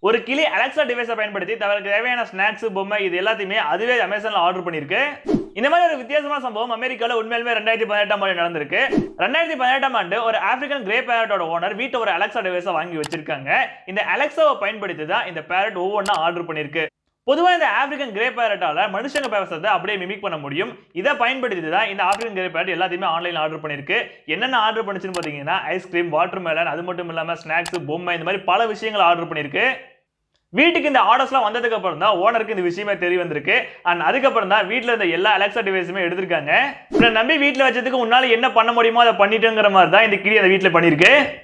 ஒரு கிளி அலெக்சா டிவைஸை பயன்படுத்தி தனக்கு தேவையான ஸ்நாக்ஸ் பொம்மை இது எல்லாத்தையுமே அதுவே அமேசான்ல ஆர்டர் பண்ணிருக்கு. இந்த மாதிரி ஒரு வித்தியாசமான சம்பவம் அமெரிக்கால உண்மையிலுமே 2018ஆம் ஆண்டு நடந்திருக்கு. 2018ஆம் ஆண்டு ஒரு ஆப்பிரிக்கன் கிரே பேரட்டோட ஓனர் வீட்டை ஒரு அலெக்சா டிவைஸை வாங்கி வச்சிருக்காங்க. இந்த அலெக்சாவை பயன்படுத்தி தான் இந்த பேரட் ஒவ்வொன்றா ஆர்டர் பண்ணிருக்கு. பொதுவாக இந்த ஆப்பிரிக்கன் கிரே பேரட்டால மனுஷங்க பேசுறதை அப்படியே மிமிக் பண்ண முடியும். இதை பயன்படுத்தி தான் இந்த ஆப்பிரிக்கன் கிரே பேரட் எல்லாத்தையுமே ஆன்லைன்ல ஆர்டர் பண்ணிருக்கு. என்னென்ன ஆர்டர் பண்ணுச்சுன்னு பார்த்தீங்கன்னா ஐஸ்கிரீம், வாட்டர் மெலன், அது மட்டும் இல்லாம ஸ்நாக்ஸ், பொம்மை இந்த மாதிரி பல விஷயங்கள் ஆர்டர் பண்ணிருக்கு. வீட்டுக்கு இந்த ஆர்டர்ஸ்லாம் வந்ததுக்கு அப்புறம் தான் ஓனருக்கு இந்த விஷயமே தெரிய வந்திருக்கு. அண்ட் அதுக்கப்புறம் தான் வீட்டில் இருந்த எல்லா அலெக்சா டிவைஸுமே எடுத்திருக்காங்க. நம்பி வீட்டில் வச்சதுக்கு முன்னால என்ன பண்ண முடியுமோ அதை பண்ணிட்டுங்கிற மாதிரி தான் இந்த கிளி அந்த வீட்டில் பண்ணியிருக்கு.